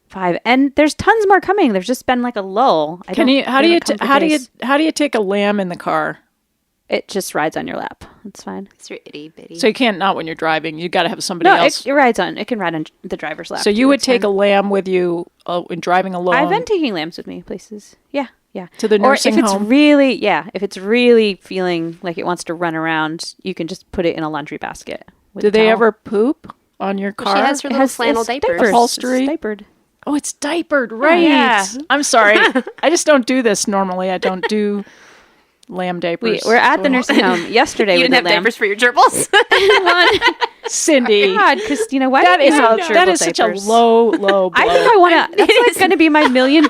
5, and there's tons more coming. There's just been like a lull. How do you take a lamb in the car? It just rides on your lap. It's fine. It's your itty bitty. So you can't, not when you're driving. You got to have somebody else. It can ride on the driver's lap. So you would take a lamb with you in driving alone. I've been taking lambs with me places. Yeah. To the nursing home. If it's really feeling like it wants to run around, you can just put it in a laundry basket. Do they ever poop on your car? She has her little flannel diapers. Upholstery. It's diapered. Oh, it's diapered, right? Yeah. I'm sorry. I just don't do this normally. I don't do lamb diapers. We're at the nursing home yesterday. You with didn't have diapers for your gerbils? Cindy. God, Christina, why that is such a low blow. I think I want to. That's like going to be my $1 million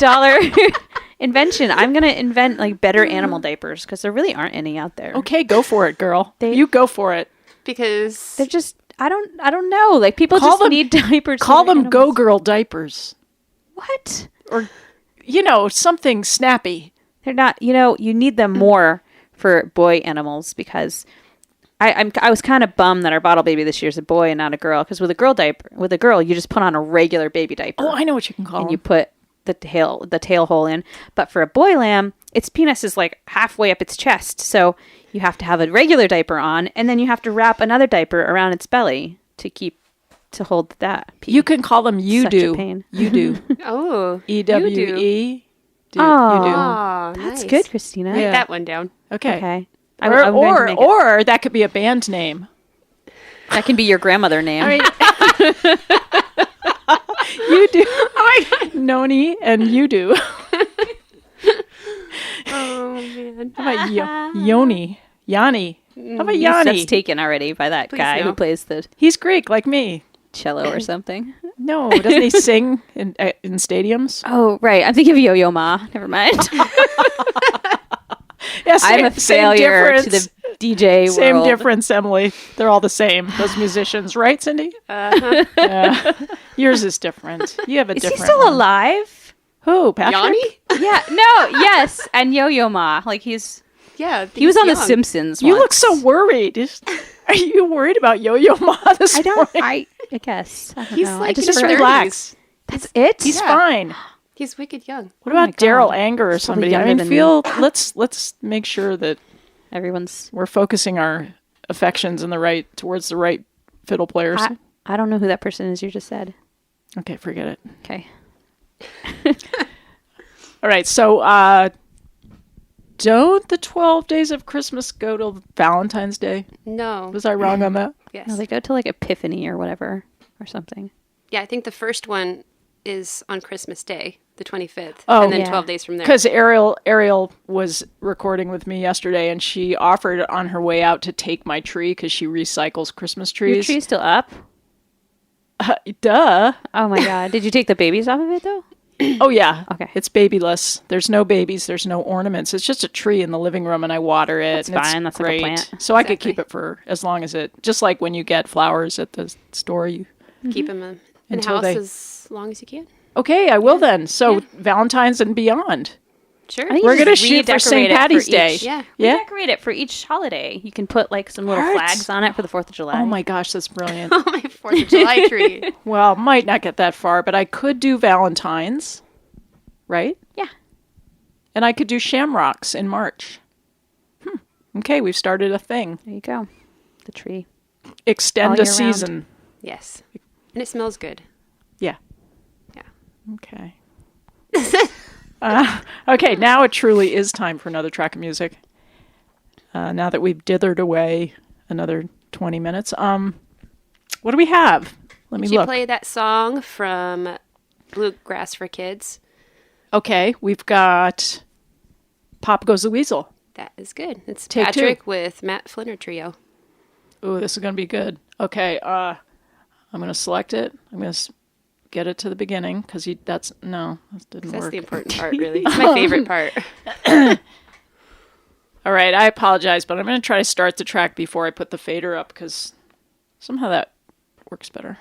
invention. I'm going to invent like better animal diapers because there really aren't any out there. Okay, go for it, girl. You go for it. Because they're just. I don't know. Like people need diapers. Call them Go Girl diapers. What? Or something snappy. They're not, you need them more for boy animals because I was kind of bummed that our bottle baby this year is a boy and not a girl because with a girl, you just put on a regular baby diaper. Oh, I know what you can call them. You put the tail hole in. But for a boy lamb, its penis is like halfway up its chest. So you have to have a regular diaper on and then you have to wrap another diaper around its belly to hold that pee. You can call them You-Do. Such a pain. You-Do. Oh. E-W-E. Oh, That's nice. good, Christina. Write that one down. Okay. Okay. Or that could be a band name. That can be your grandmother name. I mean, You Do. Oh my God. Noni and You Do. Oh, man. How about Yoni? Yanni. How about Yanni? That's taken already by that guy who plays the He's Greek, like me. cello or something. No, doesn't he sing in stadiums? Oh, right. I'm thinking of Yo-Yo Ma. Never mind. Yeah, I'm a failure to the DJ world. Same difference, Emily. They're all the same, those musicians. Right, Cindy? Uh-huh. Yeah. Yours is different. You have a Is different he still one. alive? Who, Patrick? Yanni? Yeah. No. Yes. And Yo-Yo Ma. Like he was on The Simpsons. You once. look so worried. Are you worried about Yo-Yo Ma this morning? I guess. I don't He's know. like I Just in his relax. That's it. He's fine. He's wicked young. What about my God. Daryl Anger or somebody? I younger mean, than let's make sure that Everyone's. we're focusing our affections towards the right fiddle players. I don't know who that person is you just said. Okay, forget it. Okay. All right, so don't the 12 days of Christmas go till Valentine's Day? No. Was I wrong on that? Yes. No, they go to like Epiphany or whatever or something. Yeah, I think the first one is on Christmas Day, the 25th, Oh, and then yeah. 12 days from there. Because Ariel was recording with me yesterday, and she offered on her way out to take my tree because she recycles Christmas Your trees. tree's still up? Duh. Oh my god. Did you take the babies off of it though? Oh, yeah. Okay. It's babyless. There's no babies. There's no ornaments. It's just a tree in the living room, and I water it. That's and it's fine. That's like a great. plant. So I could keep it for as long as it... Just like when you get flowers at the store. Keep them in the Until house they- as long as you can. Okay, I will then. So Valentine's and beyond. Sure. I think We're you going to just shoot for St. redecorate it for Patty's Day. each- yeah. Yeah? Decorate it for each holiday. You can put like some little Hearts. flags on it for the 4th of July. Oh my gosh, that's brilliant. Oh, my 4th of July tree. Well, might not get that far, but I could do Valentine's, right? Yeah. And I could do shamrocks in March. Okay, we've started a thing. There you go. The tree. Extend All a year round. season. Yes. And it smells good. Yeah. Yeah. Okay. Okay, now it truly is time for another track of music. Now that we've dithered away another 20 minutes. What do we have? Let me Did you look. play that song from Bluegrass for Kids? Okay, we've got Pop Goes the Weasel. That is good. It's Take Patrick with Matt Flinner Trio. Ooh, this is going to be good. Okay, I'm going to select it. I'm going to get it to the beginning because that didn't That's work. the important part, really. It's my favorite part. All right, I apologize, but I'm going to try to start the track before I put the fader up because somehow that works better.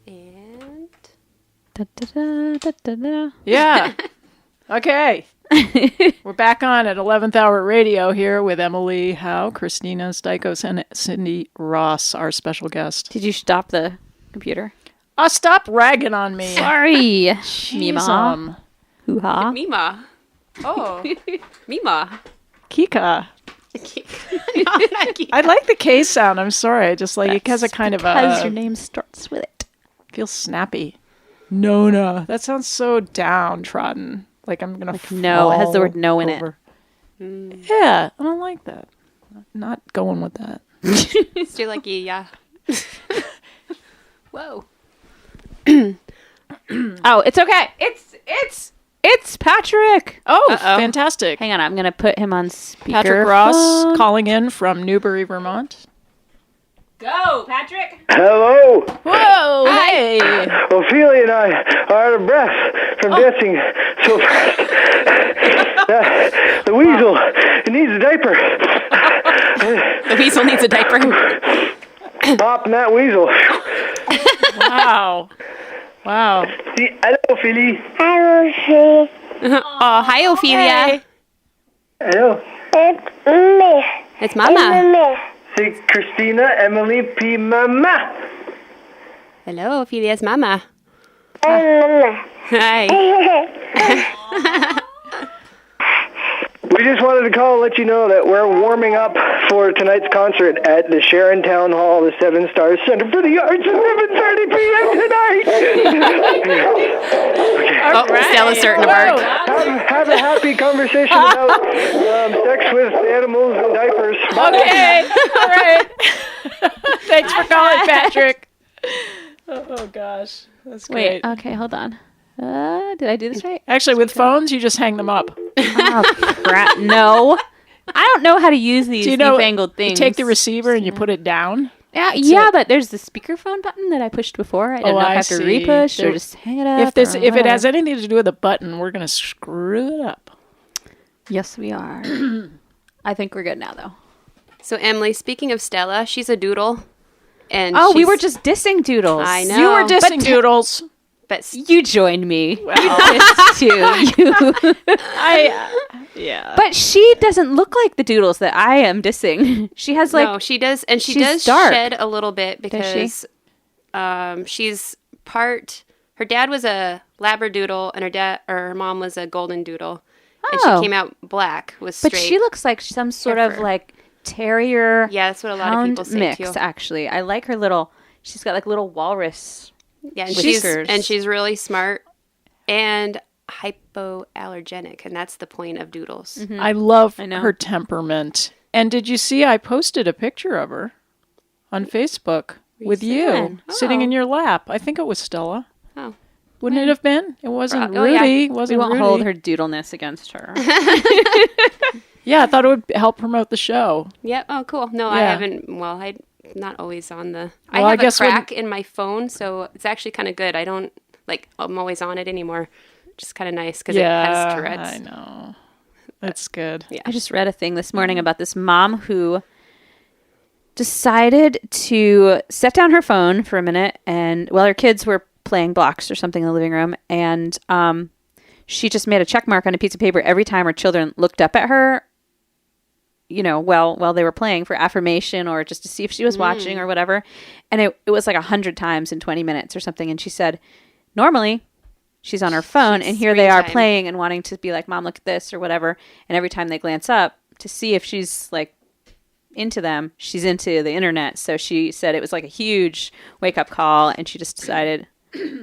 And Da, da, da, da, da, da. Yeah. Okay. We're back on at 11th Hour Radio here with Emily Howe, Christina Stikos, and Cindy Ross, our special guest. Did you stop the computer? Stop ragging on me. Sorry. Jeez, Mima. Hoo-ha. Mima. Oh, Mima. Kika. No, not Kika. I like the K sound. I'm sorry. I just like it has a kind of Because a your name starts with it. feels snappy. Nona. That sounds so downtrodden. Like I'm gonna No, it has the word fall no in over. Yeah, I don't like that. Not going with that. Let's do like yeah. Whoa. Oh, it's okay. It's Patrick. Oh, fantastic. Hang on, I'm gonna put him on speaker. Patrick Ross calling in from Newbury, Vermont. Go, Patrick. Hello. Whoa, hey. Ophelia and I are out of breath from dancing so fast. The weasel needs a diaper. The weasel needs a diaper. Popping that weasel. Wow. Wow. Hello, Ophelia. Oh, hi, Ophelia. Hello. It's me. It's Mama. Say Christina, Emily, P. Mama. Hello, Ophelia's Mama. Mama. Hi. We just wanted to call and let you know that we're warming up for tonight's concert at the Sharon Town Hall, the Seven Stars Center for the Arts at 7:30 p.m. tonight. Oh, Stella's starting to bark. Have a happy conversation about sex with animals and diapers. Okay. All right. Thanks for calling, Patrick. Oh gosh. That's great. Wait, okay, hold on. Did I do this right? Actually, with phones, you just hang them up. Oh, crap. No. I don't know how to use these Do you know, newfangled things. you take the receiver and you put it down? Yeah, but there's the speakerphone button that I pushed before. I don't know if I have to see. repush or just hang it up. If it has anything to do with a button, we're going to screw it up. Yes, we are. I think we're good now, though. So, Emily, speaking of Stella, she's a doodle. And We were just dissing Doodles. I know. You were dissing Doodles. But You joined me. You dissed too. Yeah. But she doesn't look like the Doodles that I am dissing. She has like... no, she does. And she she's does dark. shed a little bit because she's part... Her dad was a Labradoodle and her mom was a Golden Doodle. And she came out black, was straight. But she looks like some sort of Heifer. like terrier Yeah, that's what a lot of hound people say mix, too. actually. I like her little... She's got like little walrus... Yeah, and whiskers. she's really smart and hypoallergenic, and that's the point of doodles. Mm-hmm. I love know. her temperament. And did you see I posted a picture of her on Facebook with you Recent. sitting Oh. in your lap? I think it was Stella. Oh, Wouldn't it have been? It wasn't Oh, yeah. Rudy. It We wasn't won't Rudy. hold her doodleness against her. Yeah, I thought it would help promote the show. yeah. Oh, cool. No, I Yeah. haven't. Well, I'm not always on the. Well, I I have guess a when- crack in my phone, so it's actually kind of good. I don't I'm always on it anymore. Just kind of nice because it has Tourette's. I know. That's good. Yeah. I just read a thing this morning about this mom who decided to set down her phone for a minute and her kids were playing blocks or something in the living room, and she just made a check mark on a piece of paper every time her children looked up at her, while they were playing for affirmation or just to see if she was watching or whatever. And it was like 100 times in 20 minutes or something. And she said, normally she's on her phone and here they are time. playing and wanting to be like, Mom, look at this or whatever. And every time they glance up to see if she's like into them, she's into the internet. So she said it was like a huge wake up call, and she just decided,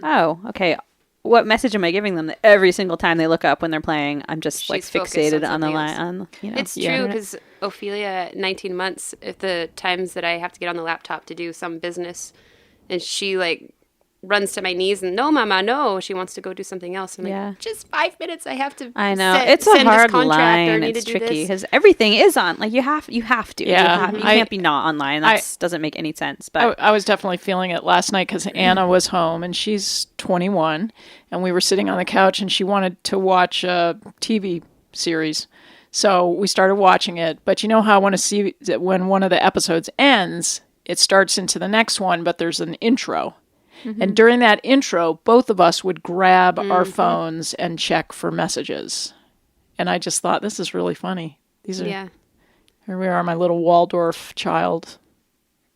oh, okay, what message am I giving them that every single time they look up when they're playing, I'm just like She's focused fixated on on the something line. else. It's true internet. because Ophelia, 19 months, at the times that I have to get on the laptop to do some business, and she like runs to my knees and no, Mama, no. She wants to go do something else. I'm Yeah. like, just 5 minutes. I have to. I know send it's a this hard contract or line. need It's to do tricky this. because everything is on. Like you have to. Yeah. You can't be not online. That doesn't make any sense. But I was definitely feeling it last night because Anna was home and she's 21, and we were sitting on the couch and she wanted to watch a TV series. So we started watching it. But you know how when one of the episodes ends, it starts into the next one, but there's an intro. Mm-hmm. And during that intro, both of us would grab our phones and check for messages. And I just thought, this is really funny. These are Yeah. Here we are, my little Waldorf child.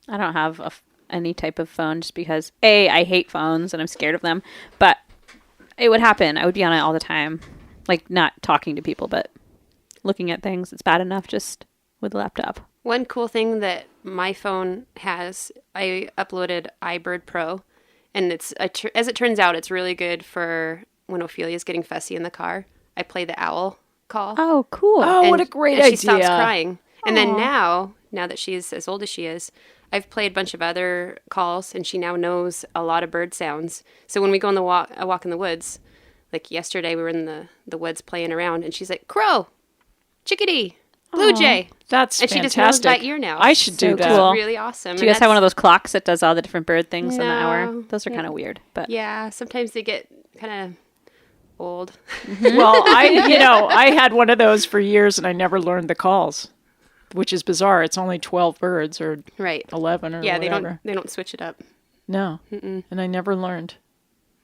I don't have any type of phone just because I hate phones and I'm scared of them. But it would happen. I would be on it all the time, like not talking to people, but looking at things. It's bad enough just with the laptop. One cool thing that my phone has, I uploaded iBird Pro, and it's as it turns out, it's really good for when Ophelia's getting fussy in the car. I play the owl call. Oh, cool. Oh, what a great idea. She stops crying. And then now that she's as old as she is, I've played a bunch of other calls, and she now knows a lot of bird sounds. So when we go on a walk in the woods, like yesterday we were in the woods playing around, and she's like, crow, chickadee, blue jay. That's and fantastic. she just knows by ear now. I should do that. cool. It's really awesome. Do you guys have one of those clocks that does all the different bird things on the hour? No. Those are kind of weird, but Yeah, sometimes they get kind of old. Well, I had one of those for years, and I never learned the calls, which is bizarre. It's only 12 birds or Right. 11 or Yeah, whatever. they don't switch it up. No, and I never learned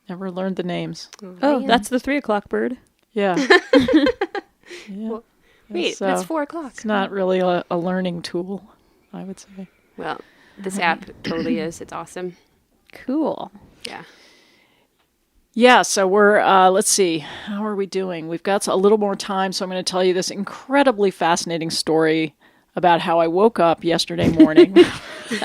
the names. oh, that's the 3:00 bird. Yeah. Yeah. Wait, So, that's 4:00. It's not really a learning tool, I would say. Well, this app totally is. It's awesome. Cool. Yeah. Yeah, so we're, let's see, how are we doing? We've got a little more time, so I'm going to tell you this incredibly fascinating story about how I woke up yesterday morning.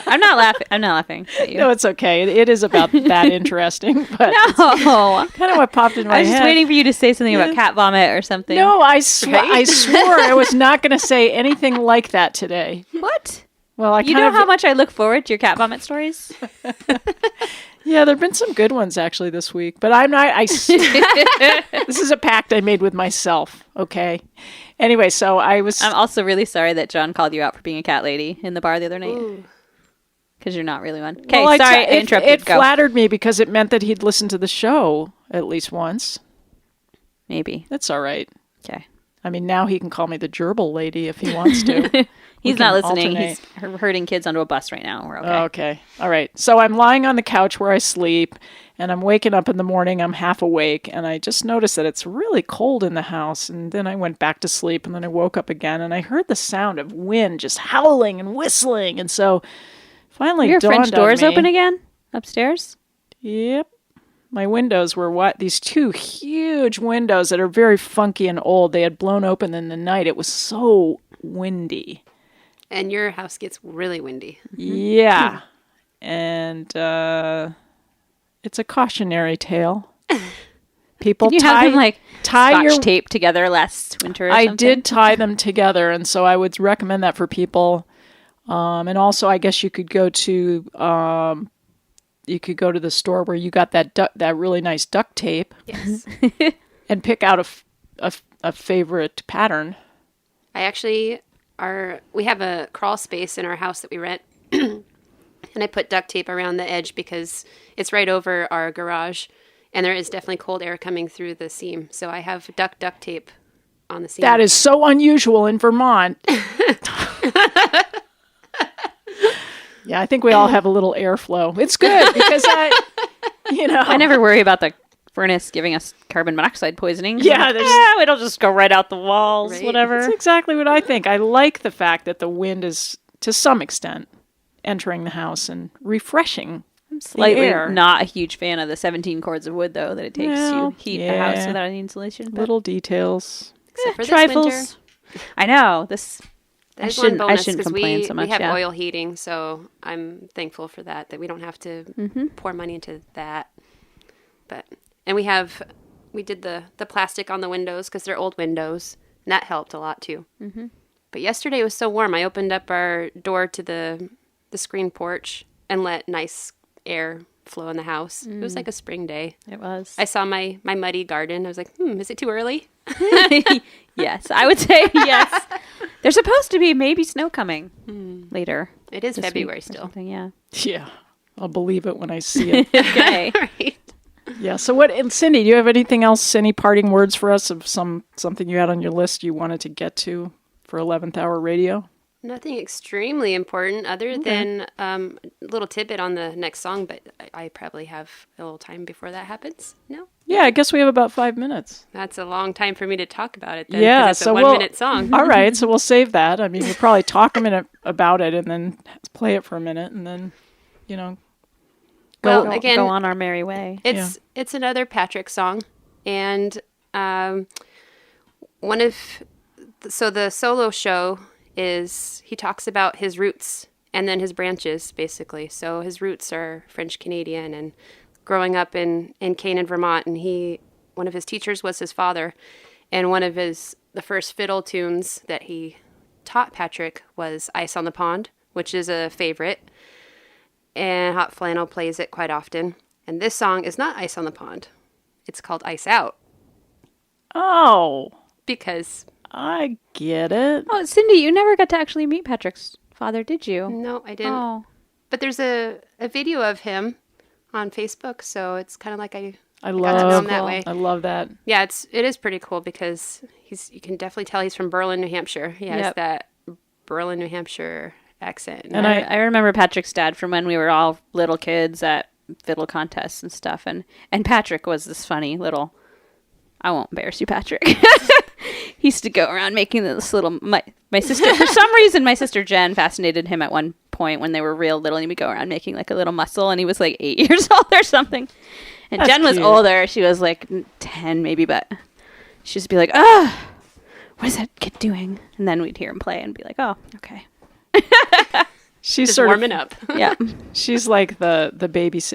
I'm not laughing at you. No, it's okay. It is about that interesting, but No. kind of what popped in my I was head. just waiting for you to say something about cat vomit or something. No, I swore I was not going to say anything like that today. What? Well, You know how much I look forward to your cat vomit stories? Yeah, there've been some good ones actually this week, but I'm not. This is a pact I made with myself. Okay. Anyway, so I was. I'm also really sorry that John called you out for being a cat lady in the bar the other night. Because you're not really one. Okay, well, sorry, I interrupted. It Go. flattered me because it meant that he'd listened to the show at least once. Maybe. That's all right. Okay. I mean, now he can call me the gerbil lady if he wants to. He's can not listening. alternate. He's herding kids onto a bus right now. We're okay. Okay. All right. So I'm lying on the couch where I sleep, and I'm waking up in the morning. I'm half awake, and I just noticed that it's really cold in the house. And then I went back to sleep, and then I woke up again, and I heard the sound of wind just howling and whistling. And so finally Your dawned French doors on me, open again upstairs? Yep. My windows were these two huge windows that are very funky and old. They had blown open in the night. It was so windy. And your house gets really windy. Yeah. And it's a cautionary tale. People Did you have them like tie scotch your tape together last winter or I something? did tie them together, and so I would recommend that for people. And also, I guess you could go to the store where you got that really nice duct tape. Yes. And pick out a favorite pattern. We have a crawl space in our house that we rent. And I put duct tape around the edge because it's right over our garage. And there is definitely cold air coming through the seam. So I have duct tape on the seam. That is so unusual in Vermont. Yeah, I think we all have a little airflow. It's good because I never worry about the furnace giving us carbon monoxide poisoning. Yeah, it'll just go right out the walls, Right. whatever. That's exactly what I think. I like the fact that the wind is, to some extent, entering the house and refreshing Slightly the air. not a huge fan of the 17 cords of wood, though, that it takes Well, to heat a house yeah. without any insulation. But Little details. Except for this trifles. winter. I know. I That's shouldn't one bonus complain 'cause so much. We have yeah. oil heating, so I'm thankful for that we don't have to pour money into that. And we did the plastic on the windows because they're old windows, and that helped a lot too. Mm-hmm. But yesterday it was so warm. I opened up our door to the screen porch and let nice air flow in the house. It was like a spring day. It was. I saw my muddy garden. I was like, is it too early? Yes, I would say yes. There's supposed to be maybe snow coming later. It is this February week or still. something, yeah. Yeah, I'll believe it when I see it. Okay. Right. Yeah. So and Cindy, do you have anything else? Any parting words for us of something you had on your list you wanted to get to for 11th Hour Radio? Nothing extremely important other than a little tidbit on the next song, but I probably have a little time before that happens. No? Yeah, I guess we have about 5 minutes. That's a long time for me to talk about it then. 'cause Yeah, it's so a 1 minute song. All right, so we'll save that. I mean, we'll probably talk a minute about it and then play it for a minute and then, Well, Go again, on our merry way. it's another Patrick song, and the solo show is he talks about his roots and then his branches, basically. So his roots are French Canadian and growing up in Canaan, Vermont, and one of his teachers was his father, And one of the first fiddle tunes that he taught Patrick was Ice on the Pond, which is a favorite. And Hot Flannel plays it quite often. And this song is not Ice on the Pond. It's called Ice Out. Oh, Because... I get it. Oh, Cindy, you never got to actually meet Patrick's father, did you? No, I didn't. Oh. But there's a video of him on Facebook, so it's kind of like I got to know love him that way. I love that. Yeah, it is pretty cool because you can definitely tell he's from Berlin, New Hampshire. He has that Berlin, New Hampshire accent. And I remember Patrick's dad from when we were all little kids at fiddle contests and stuff. And Patrick was this funny little... I won't embarrass you, Patrick. He used to go around making this little... My sister... For some reason, my sister Jen fascinated him at one point when they were real little. And he would go around making like a little muscle. And he was like 8 years old or something. And That's Jen was cute. older. She was like 10 maybe. But she'd just be like, what is that kid doing? And then we'd hear him play and be like, oh, okay. She's just sort warming of, up. Yeah. She's like the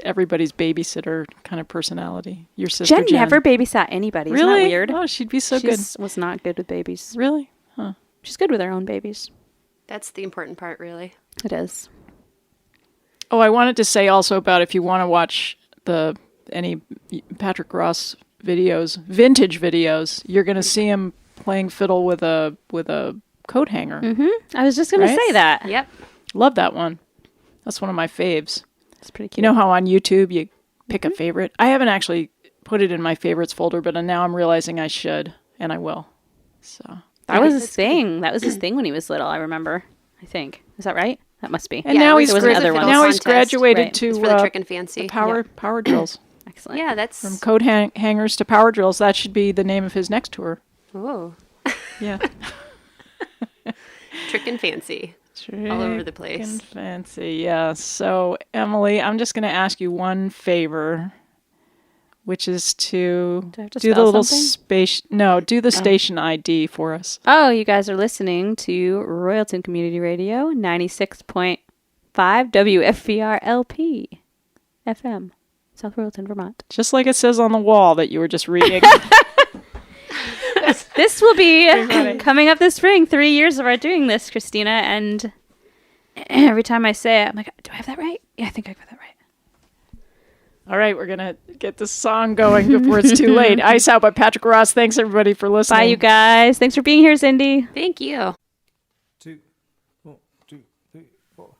everybody's babysitter kind of personality. Your sister Jen never babysat anybody. Isn't Really? that weird? Oh, she'd be so She good. was not good with babies. Really? Huh. She's good with her own babies. That's the important part, really. It is. Oh, I wanted to say also about if you want to watch any Patrick Ross videos, vintage videos, you're going to see him playing fiddle with a coat hanger. I was just going to say that. Yep. Love that one. That's one of my faves. It's pretty cute. You know how on YouTube you pick a favorite? I haven't actually put it in my favorites folder, but now I'm realizing I should, and I will. So that was his thing. That was his thing when he was little, I remember. I think. Is that right? That must be. And Yeah, now it he's was another one. now he's contest. graduated Right. to It's for the trick and fancy. the power drills. Excellent. Yeah, that's... From coat hangers to power drills. That should be the name of his next tour. Ooh. Yeah. Trick and fancy. All over the place. And fancy, yeah. So, Emily, I'm just going to ask you one favor, which is to Do I have to do the spell little something? do the station ID for us. Oh, you guys are listening to Royalton Community Radio, 96.5 WFVR-LP FM, South Royalton, Vermont. Just like it says on the wall that you were just reading. This will be coming up this spring, 3 years of our doing this, Christina, and every time I say it, I'm like, do I have that right? Yeah, I think I got that right. All right, we're going to get this song going before it's too late. Ice Out by Patrick Ross. Thanks, everybody, for listening. Bye, you guys. Thanks for being here, Cindy. Thank you. 2, 1, 2, 3, 4.